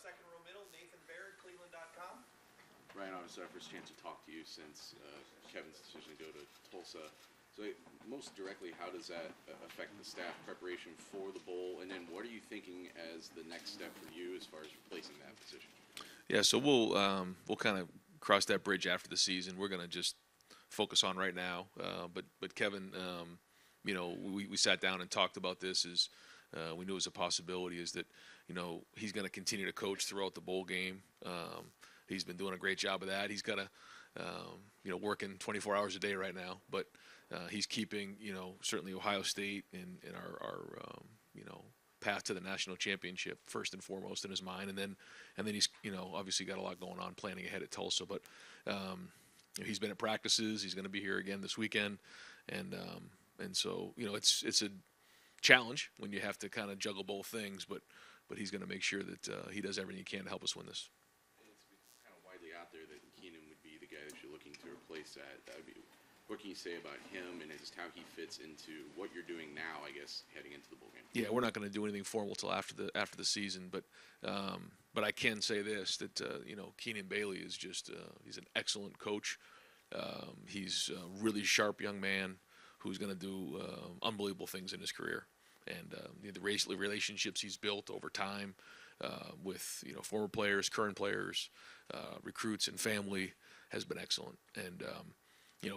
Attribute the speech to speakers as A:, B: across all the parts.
A: second row middle, Nathan Baird, Cleveland.com.
B: Ryan, obviously our first chance to talk to you since Kevin's decision to go to Tulsa. So most directly, how does that affect the staff preparation for the bowl? And then what are you thinking as the next step for you as far as replacing that position?
C: Yeah, so we'll kind of cross that bridge after the season. We're going to just focus on right now. But Kevin, we sat down and talked about this. We knew it was a possibility. Is that he's going to continue to coach throughout the bowl game. He's been doing a great job of that. He's got to working 24 hours a day right now, but he's keeping certainly Ohio State in our path to the national championship first and foremost in his mind, and then he's obviously got a lot going on planning ahead at Tulsa. But he's been at practices. He's going to be here again this weekend, and so it's a challenge when you have to kind of juggle both things. But he's going to make sure that he does everything he can to help us win this.
B: It's kind of widely out there that Keenan would be the guy that you're looking to replace that. What can you say about him and just how he fits into what you're doing now, I guess, heading into the bowl game? Yeah,
C: we're not going to do anything formal till after the season, but I can say this, that Keenan Bailey is just he's an excellent coach. He's a really sharp young man who's going to do unbelievable things in his career, and the relationships he's built over time with former players, current players, recruits, and family has been excellent. And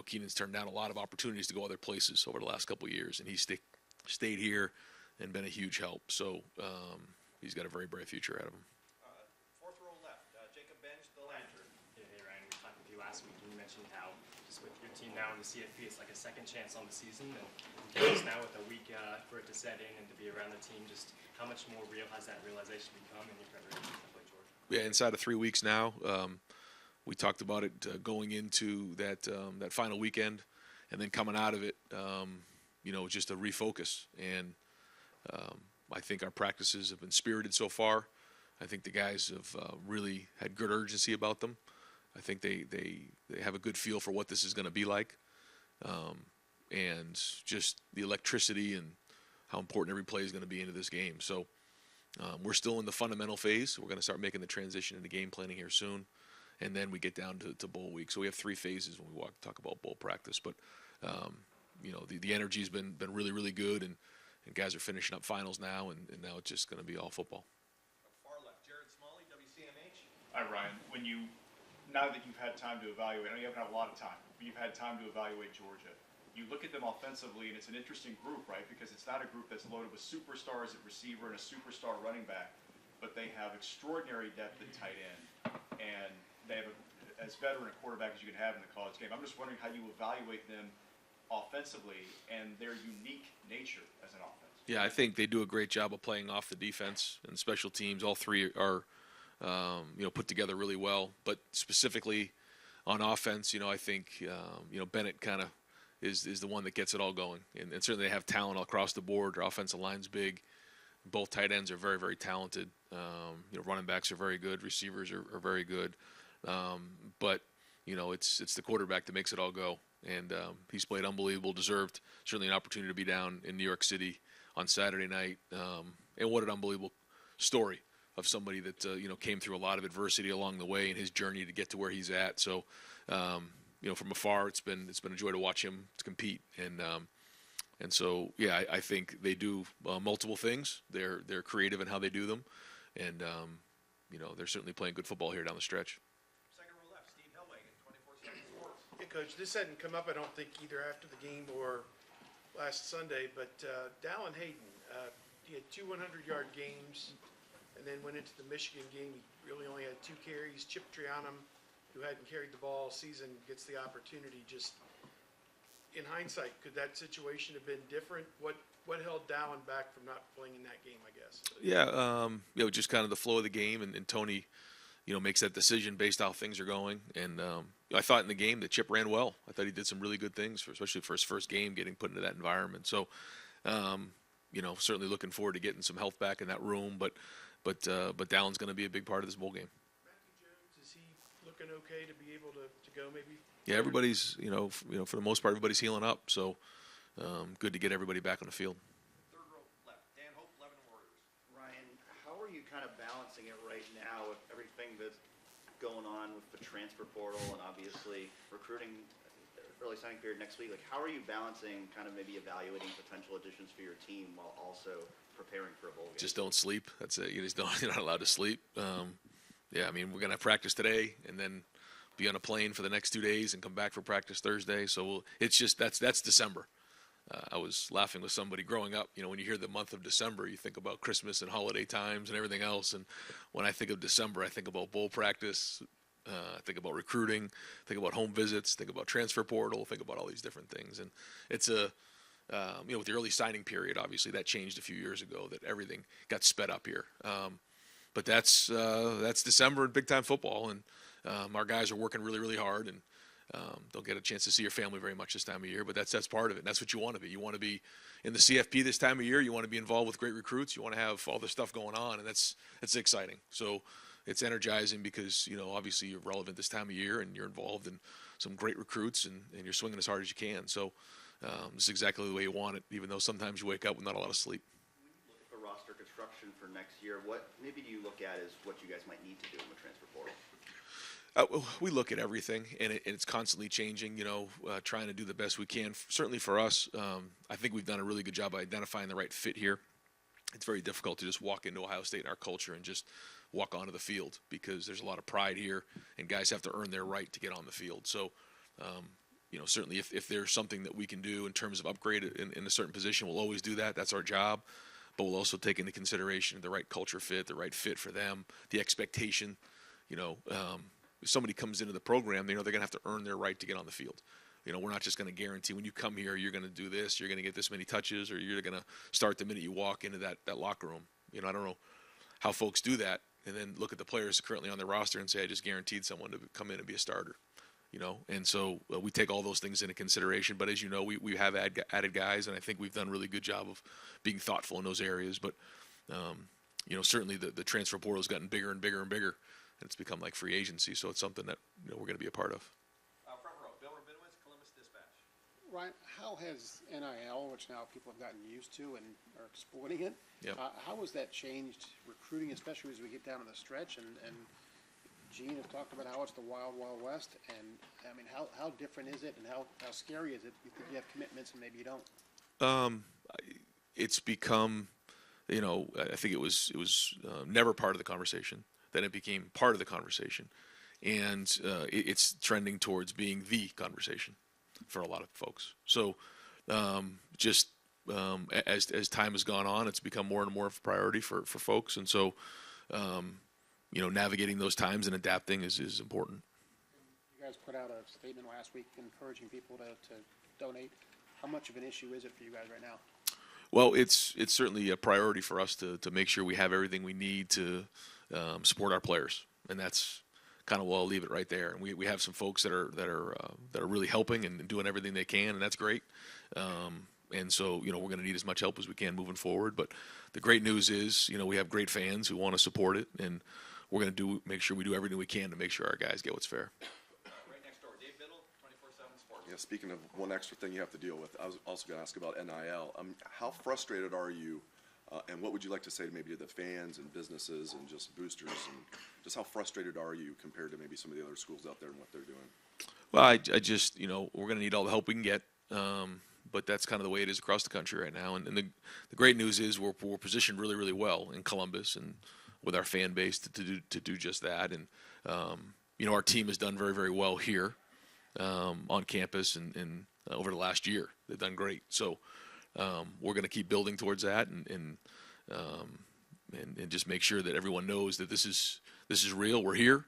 C: Keenan's turned down a lot of opportunities to go other places over the last couple of years, and he's stayed here and been a huge help. So he's got a very bright future ahead of him.
A: Fourth row left, Jacob Bench, the Lantern.
D: Hey, Ryan, we talked with you last week, and you mentioned how just with your team now in the CFP, it's like a second chance on the season. And just now with a week for it to set in and to be around the team, just how much more real has that realization become in your preparation to play Georgia?
C: Yeah, inside of 3 weeks now. We talked about it going into that final weekend, and then coming out of it, just a refocus. And I think our practices have been spirited so far. I think the guys have really had good urgency about them. I think they have a good feel for what this is going to be like, and just the electricity and how important every play is going to be into this game. So we're still in the fundamental phase. We're going to start making the transition into game planning here soon. And then we get down to bowl week. So we have 3 phases when we talk about bowl practice. But, the energy has been really, really good. And guys are finishing up finals now. And now it's just going to be all football.
A: Far left, Jared Smalley, WCMH.
E: Hi, Ryan. Now that you've had time to evaluate, I know you haven't had a lot of time, but you've had time to evaluate Georgia. You look at them offensively, and it's an interesting group, right? Because it's not a group that's loaded with superstars at receiver and a superstar running back, but they have extraordinary depth at tight end. And they have as veteran a quarterback as you can have in the college game. I'm just wondering how you evaluate them offensively and their unique nature as an offense.
C: Yeah, I think they do a great job of playing off the defense and special teams. All 3 are, put together really well. But specifically on offense, I think, Bennett kind of is the one that gets it all going. And certainly they have talent all across the board. Their offensive line's big. Both tight ends are very, very talented. Running backs are very good. Receivers are very good. But it's the quarterback that makes it all go, and he's played unbelievable, deserved certainly an opportunity to be down in New York City on Saturday night, and what an unbelievable story of somebody that came through a lot of adversity along the way in his journey to get to where he's at. So from afar, it's been a joy to watch him compete, and so yeah, I think they do multiple things. They're creative in how they do them, and they're certainly playing good football here down the stretch.
F: Coach, this hadn't come up, I don't think, either after the game or last Sunday, but Dallin Hayden, he had 2 100-yard games, and then went into the Michigan game. He really only had 2 carries. Chip Trianum, who hadn't carried the ball all season, gets the opportunity. Just in hindsight, could that situation have been different? What held Dallin back from not playing in that game, I guess?
C: Yeah, just kind of the flow of the game, and Tony makes that decision based on how things are going. And I thought in the game that Chip ran well. I thought he did some really good things, especially for his first game, getting put into that environment. So, certainly looking forward to getting some health back in that room. But Dallin's going to be a big part of this bowl game.
F: Matthew Jones, is he looking okay to be able to go maybe?
C: Yeah, everybody's for the most part, everybody's healing up. So good to get everybody back on the field.
A: Third row left, Dan Hope, Lebanon Warriors.
G: Ryan, how are are you kind of balancing it right now with everything that's going on with the transfer portal and obviously recruiting early signing period next week? Like, how are you balancing kind of maybe evaluating potential additions for your team while also preparing for a bowl game?
C: Just don't sleep. That's it. You just don't. You're not allowed to sleep. Yeah, I mean, we're gonna have practice today, and then be on a plane for the next 2 days, and come back for practice Thursday. So it's just that's December. I was laughing with somebody growing up. You know, when you hear the month of December, you think about Christmas and holiday times and everything else. And when I think of December, I think about bowl practice. I think about recruiting. Think about home visits. Think about transfer portal. Think about all these different things. And it's a with the early signing period, obviously that changed a few years ago. That everything got sped up here. But that's December in big time football, and our guys are working really, really hard, and don't get a chance to see your family very much this time of year. But that's part of it. And that's what you want to be. You want to be in the CFP this time of year. You want to be involved with great recruits. You want to have all this stuff going on, and that's exciting. So it's energizing because obviously you're relevant this time of year, and you're involved in some great recruits, and you're swinging as hard as you can. So this is exactly the way you want it, even though sometimes you wake up with not a lot of sleep.
G: Look at the roster construction for next year. What maybe do you look at as what you guys might need to do in the transfer portal?
C: We look at everything, and it's constantly changing, trying to do the best we can. Certainly for us, I think we've done a really good job of identifying the right fit here. It's very difficult to just walk into Ohio State and our culture and just walk onto the field, because there's a lot of pride here, and guys have to earn their right to get on the field. So, certainly if there's something that we can do in terms of upgrade in a certain position, we'll always do that. That's our job. But we'll also take into consideration the right culture fit, the right fit for them, the expectation. If somebody comes into the program, they're going to have to earn their right to get on the field. We're not just going to guarantee when you come here, you're going to do this, you're going to get this many touches, or you're going to start the minute you walk into that locker room. I don't know how folks do that and then look at the players currently on their roster and say, I just guaranteed someone to come in and be a starter. And so we take all those things into consideration. But as you know, we have added guys, and I think we've done a really good job of being thoughtful in those areas. But, certainly the transfer portal has gotten bigger and bigger and bigger. And it's become like free agency, so it's something that we're going to be a part of.
A: Front row, Bill Rabinowitz, Columbus Dispatch.
H: Ryan, how has NIL, which now people have gotten used to and are exploiting it,
C: Yep.
H: How has that changed recruiting, especially as we get down to the stretch? And Gene has talked about how it's the wild, wild west. And, I mean, how different is it, and how scary is it? You think you have commitments and maybe you don't?
C: It's become, I think it was never part of the conversation. Then it became part of the conversation, and it's trending towards being the conversation for a lot of folks. So, as time has gone on, it's become more and more of a priority for folks, and so, navigating those times and adapting is important.
H: You guys put out a statement last week encouraging people to donate. How much of an issue is it for you guys right now?
C: Well, it's certainly a priority for us to make sure we have everything we need to support our players, and that's kind of where I'll leave it right there. And we have some folks that are really helping and doing everything they can, and that's great. And so we're going to need as much help as we can moving forward. But the great news is we have great fans who want to support it, and we're going to make sure we do everything we can to make sure our guys get what's fair.
A: Right next door, Dave Biddle, 24/7 Sports.
I: Yeah, speaking of one extra thing you have to deal with, I was also going to ask about NIL. How frustrated are you, and what would you like to say to maybe to the fans and businesses and just boosters, and just how frustrated are you compared to maybe some of the other schools out there and what they're doing?
C: Well, I just we're going to need all the help we can get, but that's kind of the way it is across the country right now. And the great news is we're positioned really, really well in Columbus and with our fan base to do just that. And our team has done very, very well here on campus and over the last year. They've done great. So we're going to keep building towards that and just make sure that everyone knows that this is real. We're here,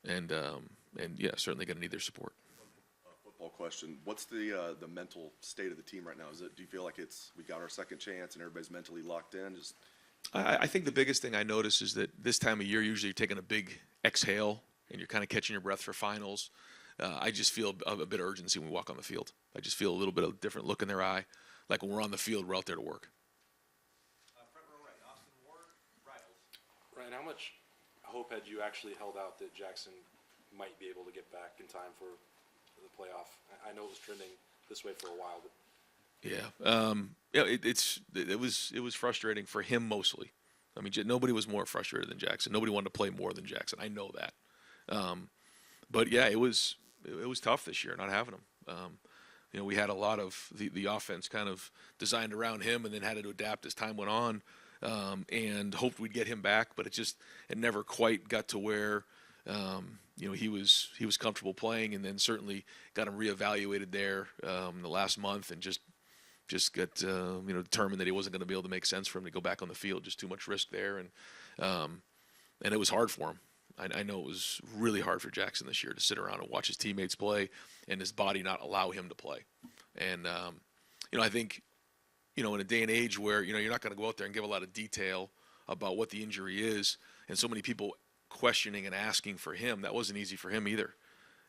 C: and yeah, certainly going to need their support.
I: Football question: what's the mental state of the team right now? Do you feel like we got our second chance and everybody's mentally locked in?
C: I think the biggest thing I notice is that this time of year, usually you're taking a big exhale and you're kind of catching your breath for finals. I just feel a bit of urgency when we walk on the field. I just feel a little bit of a different look in their eye. Like when we're on the field, we're out there to work.
A: Front row right, Austin Ward, Rivals.
J: Ryan, how much hope had you actually held out that Jackson might be able to get back in time for the playoff? I know it was trending this way for a while, but
C: Yeah, it was frustrating for him mostly. I mean, nobody was more frustrated than Jackson. Nobody wanted to play more than Jackson. I know that. But yeah, it was tough this year not having him. We had a lot of the offense kind of designed around him, and then had to adapt as time went on, and hoped we'd get him back. But it never quite got to where he was comfortable playing, and then certainly got him reevaluated there in the last month, and just got determined that he wasn't going to be able to make sense for him to go back on the field. Just too much risk there, and it was hard for him. I know it was really hard for Jackson this year to sit around and watch his teammates play and his body not allow him to play. And, I think, in a day and age where, you're not going to go out there and give a lot of detail about what the injury is, and so many people questioning and asking for him, that wasn't easy for him either.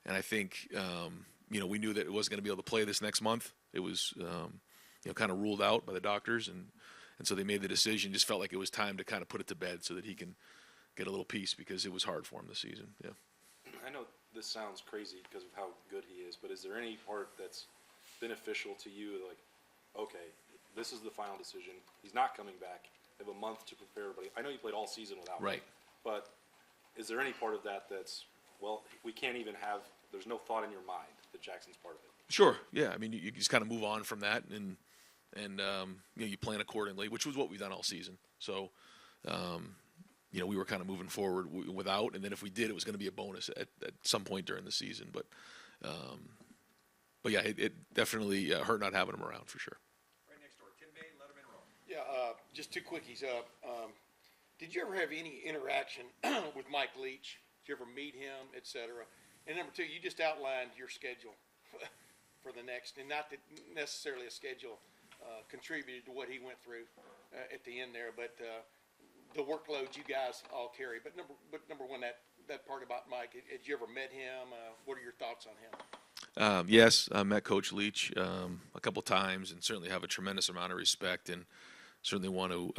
C: And I think, we knew that it wasn't going to be able to play this next month. It was, kind of ruled out by the doctors. And so they made the decision, just felt like it was time to kind of put it to bed so that he can get a little peace, because it was hard for him this season. Yeah.
J: I know this sounds crazy because of how good he is, but is there any part that's beneficial to you? Like, okay, this is the final decision. He's not coming back. They have a month to prepare everybody. I know you played all season without him.
C: Right.
J: But is there any part of that that's, well, we can't even have, there's no thought in your mind that Jackson's part of it?
C: Sure. Yeah. I mean, you just kind of move on from that, and you plan accordingly, which was what we've done all season. So, we were kind of moving forward without, and then if we did, it was going to be a bonus at some point during the season. But yeah, it definitely hurt not having him around for sure.
A: Right next door, Tim May, Letterman Row.
K: Yeah, just two quickies. Did you ever have any interaction with Mike Leach? Did you ever meet him, et cetera? And number two, you just outlined your schedule for the next, and not that necessarily a schedule contributed to what he went through at the end there, but the workload you guys all carry. But number one, that part about Mike, had you ever met him? What are your thoughts on him?
C: Yes, I met Coach Leach a couple times, and certainly have a tremendous amount of respect, and certainly want to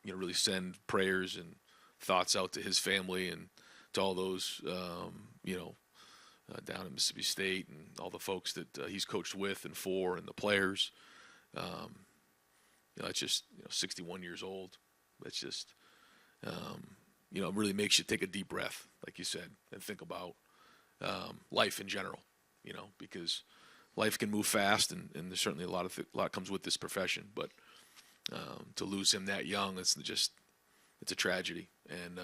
C: really send prayers and thoughts out to his family and to all those down at Mississippi State, and all the folks that he's coached with and for, and the players. It's just 61 years old. It's just it really makes you take a deep breath, like you said, and think about life in general. Because life can move fast, and there's certainly a lot comes with this profession. But to lose him that young, it's a tragedy. And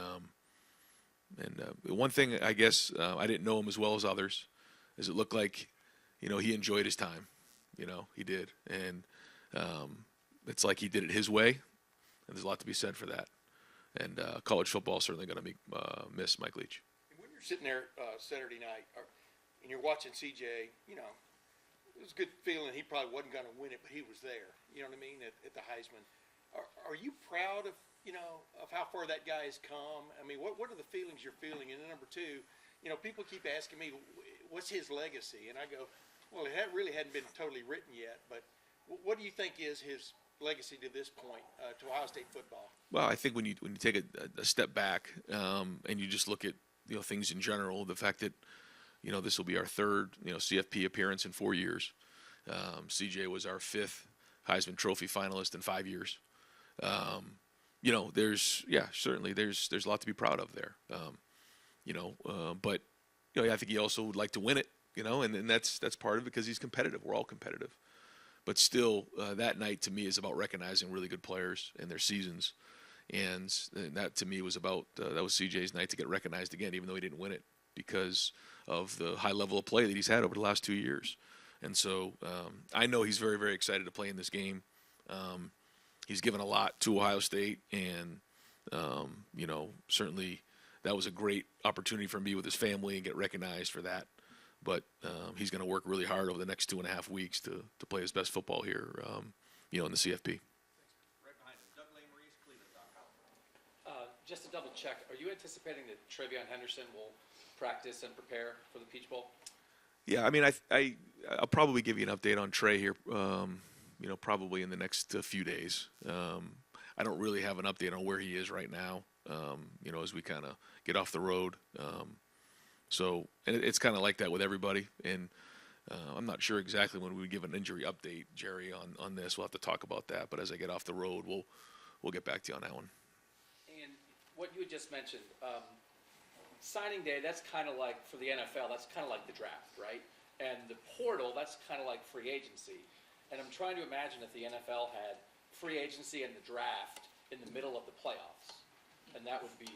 C: one thing, I guess, I didn't know him as well as others, is it looked like he enjoyed his time. He did, and it's like he did it his way, and there's a lot to be said for that. And college football is certainly going to miss Mike Leach.
K: And when you're sitting there Saturday night, and you're watching CJ, it was a good feeling. He probably wasn't going to win it, but he was there. You know what I mean? At the Heisman, are you proud of of how far that guy has come? I mean, what are the feelings you're feeling? And then number two, people keep asking me, what's his legacy? And I go, well, it really hadn't been totally written yet, but what do you think is his legacy to this point to Ohio State football?
C: Well, I think when you take a step back and you just look at things in general, the fact that this will be our third CFP appearance in 4 years. CJ was our fifth Heisman Trophy finalist in 5 years. Certainly there's a lot to be proud of there. But I think he also would like to win it. And that's part of it, because he's competitive. We're all competitive. But still, that night to me is about recognizing really good players and their seasons. And that to me was about that was CJ's night to get recognized again, even though he didn't win it, because of the high level of play that he's had over the last 2 years. And so I know he's very, very excited to play in this game. He's given a lot to Ohio State, and certainly that was a great opportunity for him to be with his family and get recognized for that. But he's going to work really hard over the next 2.5 weeks to play his best football here, in the CFP.
A: Right behind him, Doug Lamere's, Cleveland.com.
L: Just to double check, are you anticipating that Travion Henderson will practice and prepare for the Peach Bowl?
C: Yeah, I mean, I'll probably give you an update on Trey here, probably in the next few days. I don't really have an update on where he is right now, as we kind of get off the road. And it's kind of like that with everybody. And I'm not sure exactly when we would give an injury update, Jerry, on this. We'll have to talk about that. But as I get off the road, we'll get back to you on that one.
L: And what you had just mentioned, signing day, that's kind of like, for the NFL, that's kind of like the draft, right? And the portal, that's kind of like free agency. And I'm trying to imagine if the NFL had free agency and the draft in the middle of the playoffs. And that would be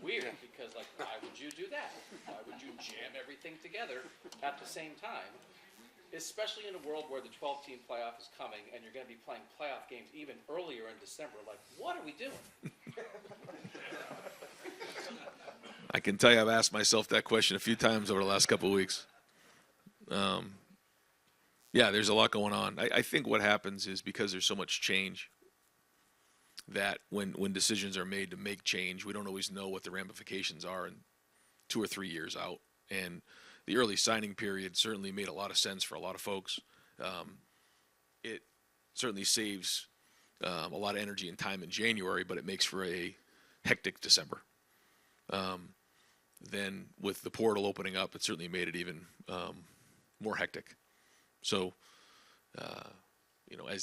L: weird, because, like, why would you do that? Why would you jam everything together at the same time? Especially in a world where the 12-team playoff is coming and you're going to be playing playoff games even earlier in December. Like, what are we doing?
C: I can tell you I've asked myself that question a few times over the last couple of weeks. Yeah, there's a lot going on. I think what happens is because there's so much change that when decisions are made to make change, we don't always know what the ramifications are in 2 or 3 years out. And the early signing period certainly made a lot of sense for a lot of folks. It certainly saves a lot of energy and time in January, but it makes for a hectic December. Then with the portal opening up, it certainly made it even more hectic. So,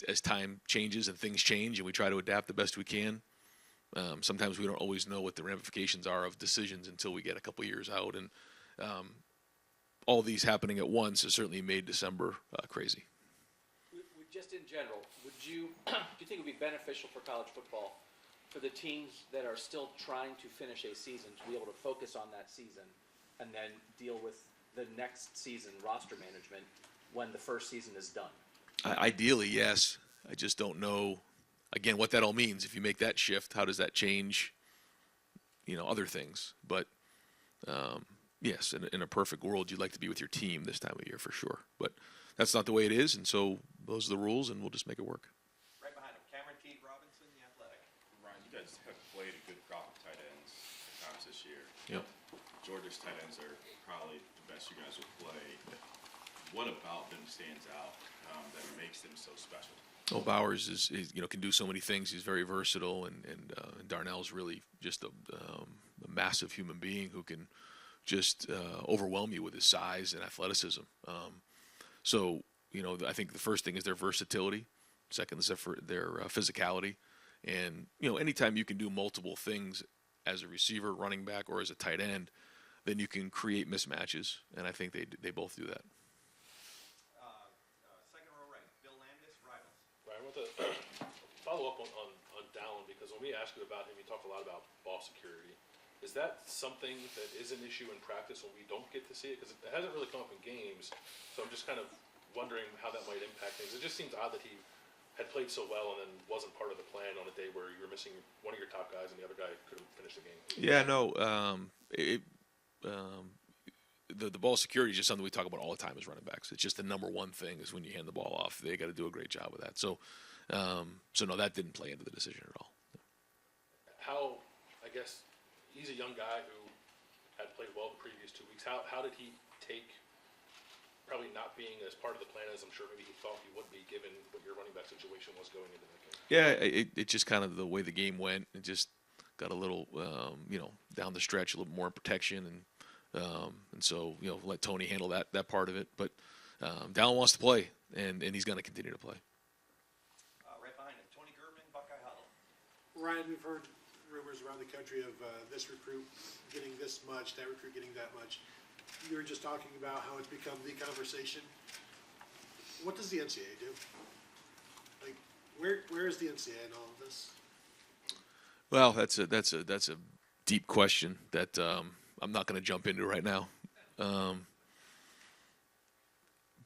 C: as time changes and things change and we try to adapt the best we can, sometimes we don't always know what the ramifications are of decisions until we get a couple years out. And all these happening at once has certainly made December crazy.
L: Just in general, do you think it would be beneficial for college football for the teams that are still trying to finish a season to be able to focus on that season and then deal with the next season roster management when the first season is done?
C: Ideally, yes. I just don't know, again, what that all means. If you make that shift, how does that change, other things? But, yes, in a perfect world, you'd like to be with your team this time of year for sure. But that's not the way it is, and so those are the rules, and we'll just make it work.
A: Right behind him, Cameron Teague Robinson, The Athletic.
M: Ryan, you guys have played a good crop of tight ends at times this year.
C: Yep.
M: Georgia's tight ends are probably the best you guys will play. What about them stands out that makes them so special?
C: Oh, Bowers is can do so many things. He's very versatile, and Darnell's really just a massive human being who can just overwhelm you with his size and athleticism. So I think the first thing is their versatility. Second is their physicality, and anytime you can do multiple things as a receiver, running back, or as a tight end, then you can create mismatches, and I think they both do that.
A: Second row right, Bill Landis, Rivals.
N: Right, I want to follow up on Dallin, because when we asked you about him, you talked a lot about ball security. Is that something that is an issue in practice when we don't get to see it? Because it hasn't really come up in games, so I'm just kind of wondering how that might impact things. It just seems odd that he had played so well and then wasn't part of the plan on a day where you were missing one of your top guys and the other guy couldn't finish the game.
C: Yeah, no, the ball security is just something we talk about all the time as running backs. It's just the number one thing is when you hand the ball off, they got to do a great job with that. So no, that didn't play into the decision at all.
N: How, I guess, he's a young guy who had played well the previous 2 weeks. How did he take probably not being as part of the plan as I'm sure maybe he thought he would be, given what your running back situation was going into that game?
C: Yeah, it just kind of the way the game went. It just got a little, down the stretch, a little more protection, and so let Tony handle that part of it. But Dallin wants to play, and he's going to continue to play.
A: Right behind him, Tony German, Buckeye Huddle.
H: Ryan, we've heard rumors around the country of this recruit getting this much, that recruit getting that much. You were just talking about how it's become the conversation. What does the NCAA do? Like, where is the NCAA in all of this?
C: Well, that's a deep question that I'm not going to jump into right now.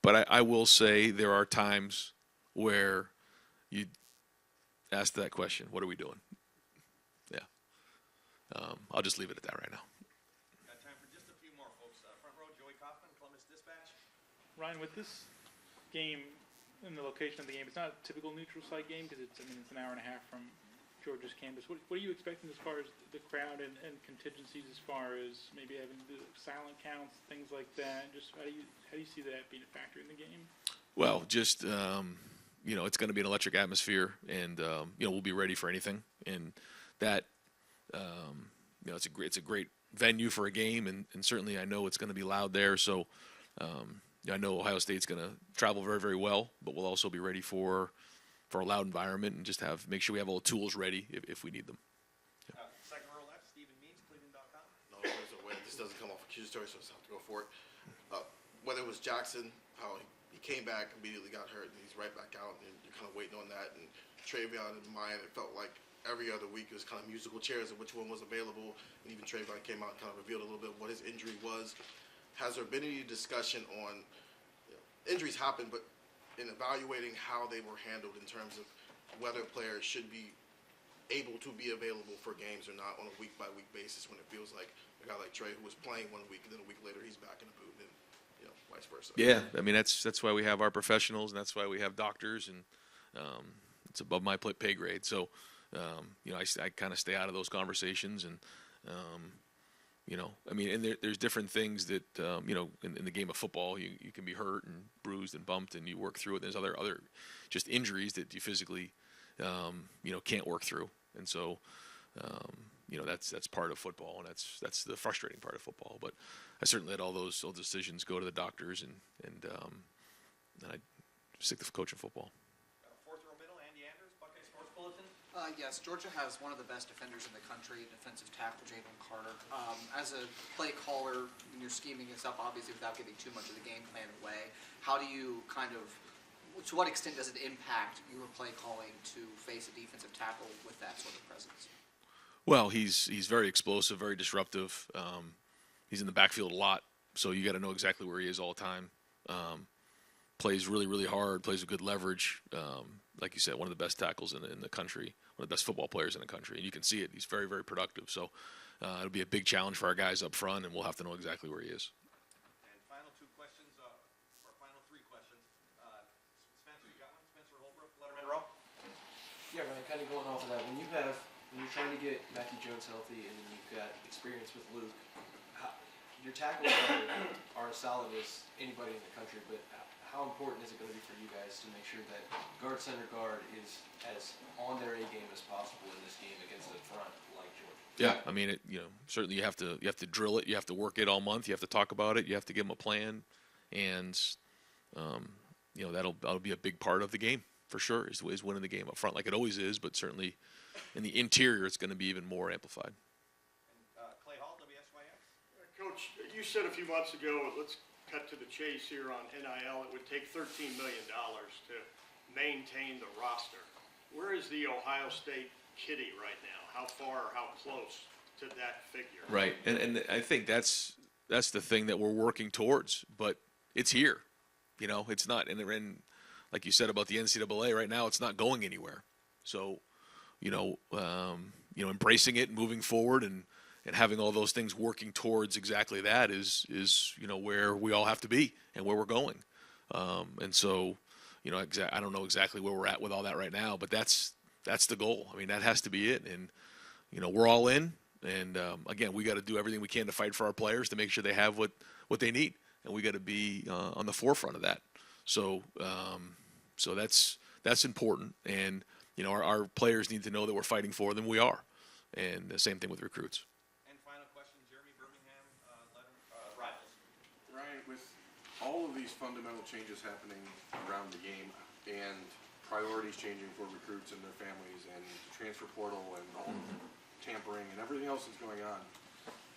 C: But I will say there are times where you ask that question, what are we doing? Yeah. I'll just leave it at that right now.
A: Got time for just a few more, folks. Front row, Joey Kaufman, Columbus Dispatch.
O: Ryan, with this game and the location of the game, it's not a typical neutral site game because it's an hour and a half from Georgia's campus. What are you expecting as far as the crowd and contingencies, as far as maybe having the silent counts, things like that? Just how do you see that being a factor in the game? Well,
C: just it's going to be an electric atmosphere, and we'll be ready for anything. And that it's a great venue for a game, and certainly I know it's going to be loud there. So I know Ohio State's going to travel very, very well, but we'll also be ready for for a loud environment and just make sure we have all the tools ready if we need them.
A: Second row left, Stephen Means, Cleveland.com.
P: No, there's no way. This doesn't come off accusatory, so I just have to go for it. Whether it was Jackson, how he came back, immediately got hurt, and he's right back out, and you're kind of waiting on that. And Travion and Mayan, it felt like every other week it was kind of musical chairs of which one was available. And even Travion came out and kind of revealed a little bit what his injury was. Has there been any discussion on, injuries happen, but in evaluating how they were handled in terms of whether players should be able to be available for games or not on a week-by-week basis when it feels like a guy like Trey who was playing 1 week and then a week later he's back in the boot and vice versa.
C: Yeah, I mean that's why we have our professionals and that's why we have doctors and it's above my pay grade. So I kind of stay out of those conversations and I mean, and there's different things that in the game of football you can be hurt and bruised and bumped and you work through it. There's other just injuries that you physically can't work through, and so that's part of football, and that's the frustrating part of football. But I certainly let all those decisions go to the doctors, and I stick to coaching football.
A: Fourth row middle, Andy Anders, Buckeye Sports Bulletin.
Q: Yes, Georgia has one of the best defenders in the country, defensive tackle Jalen Carter. As a play caller, when you're scheming this up, obviously without giving too much of the game plan away, how do you to what extent does it impact your play calling to face a defensive tackle with that sort of presence?
C: Well, he's very explosive, very disruptive. He's in the backfield a lot, so you got to know exactly where he is all the time. Plays really, really hard, plays with good leverage. Like you said, one of the best tackles in the country, one of the best football players in the country. And you can see it. He's very, very productive. So it'll be a big challenge for our guys up front, and we'll have to know exactly where he is.
A: And final two questions, or final three questions. Spencer, you got one? Spencer Holbrook, Letterman Row.
R: Yeah, Ryan, kind of going off of that. When you're trying to get Matthew Jones healthy and you've got experience with Luke, your tackles are as solid as anybody in the country, but how important is it going to be for you guys to make sure that guard center guard is as on their A game as possible in this game against the front like Georgia?
C: Yeah, I mean, certainly you have to drill it, you have to work it all month, you have to talk about it, you have to give them a plan, and that'll be a big part of the game for sure. Is winning the game up front like it always is, but certainly in the interior it's going to be even more amplified.
A: And Clay Hall, WSYX.
S: Coach, you said a few months ago, let's cut to the chase here on NIL. It would take $13 million to maintain the roster. Where is the Ohio State kitty right now? How far, how close to that figure?
C: Right, and I think that's the thing that we're working towards, but it's here. It's not, and like you said about the NCAA right now, it's not going anywhere. So, embracing it, moving forward, and having all those things working towards exactly that is where we all have to be and where we're going. And so, I don't know exactly where we're at with all that right now, but that's the goal. I mean, that has to be it. And, we're all in. And, again, we got to do everything we can to fight for our players to make sure they have what they need. And we got to be on the forefront of that. So that's important. And, our players need to know that we're fighting for them. We are. And the same thing with recruits.
J: Ryan, with all of these fundamental changes happening around the game and priorities changing for recruits and their families and the transfer portal and all the tampering and everything else that's going on,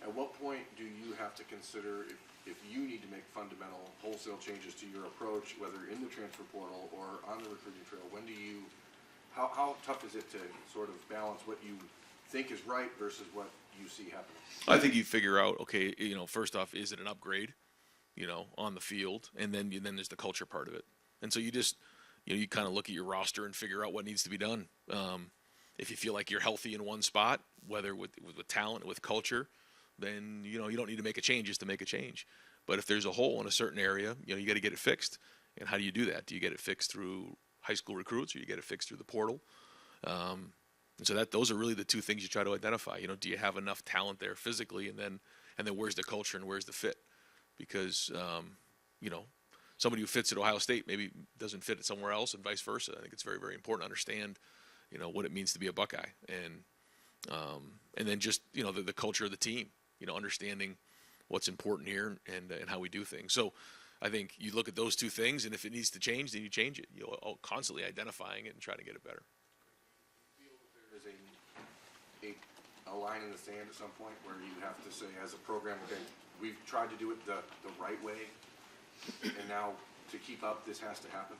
J: at what point do you have to consider if you need to make fundamental wholesale changes to your approach, whether in the transfer portal or on the recruiting trail? How tough is it to sort of balance what you think is right versus what you see happening?
C: I think you figure out, okay, first off, is it an upgrade, on the field? And then there's the culture part of it. And so you just, you kind of look at your roster and figure out what needs to be done. If you feel like you're healthy in one spot, whether with talent, with culture, then, you don't need to make a change just to make a change. But if there's a hole in a certain area, you got to get it fixed. And how do you do that? Do you get it fixed through high school recruits or you get it fixed through the portal? And so those are really the two things you try to identify. Do you have enough talent there physically, and then where's the culture and where's the fit? Because somebody who fits at Ohio State maybe doesn't fit it somewhere else, and vice versa. I think it's very, very important to understand, what it means to be a Buckeye, and then just the culture of the team. Understanding what's important here and how we do things. So I think you look at those two things, and if it needs to change, then you change it. You know, constantly identifying it and trying to get it better.
T: There's a line in the sand at some point where you have to say, as a program, okay, we've tried to do it the right way, and now to keep up, this has to happen?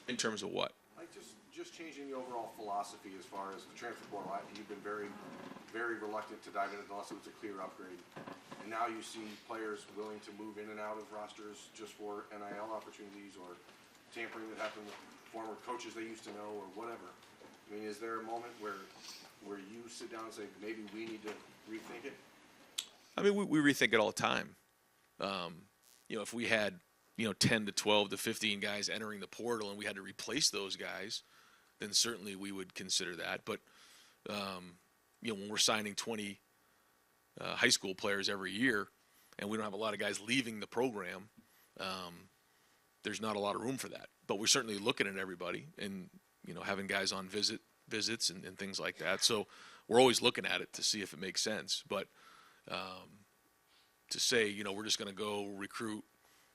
C: In terms of what?
T: Like just changing the overall philosophy as far as the transfer portal. You've been very, very reluctant to dive into it unless it was a clear upgrade. And now you see players willing to move in and out of rosters just for NIL opportunities or tampering that happened with former coaches they used to know or whatever. I mean, is there a moment where you sit down and say, maybe we need to rethink it?
C: I mean, we rethink it all the time. You know, if we had, 10 to 12 to 15 guys entering the portal and we had to replace those guys, then certainly we would consider that. But, when we're signing 20 high school players every year and we don't have a lot of guys leaving the program, there's not a lot of room for that. But we're certainly looking at everybody and, having guys on visits and things like that. So we're always looking at it to see if it makes sense. But to say, we're just going to go recruit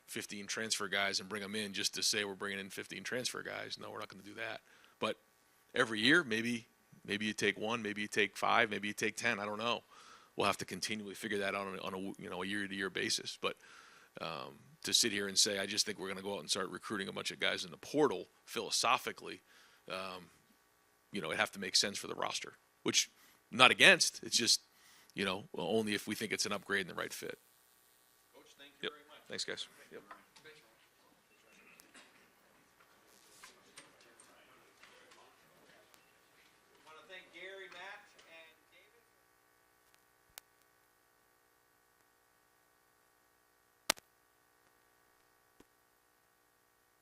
C: 15 transfer guys and bring them in just to say we're bringing in 15 transfer guys, no, we're not going to do that. But every year, maybe you take one, maybe you take 5, maybe you take 10. I don't know. We'll have to continually figure that out on a year-to-year basis. But to sit here and say, I just think we're going to go out and start recruiting a bunch of guys in the portal, philosophically, it'd have to make sense for the roster, which I'm not against. It's just, only if we think it's an upgrade and the right fit.
A: Coach, thank you
C: Yep.
A: very much.
C: Thanks, guys. Yep.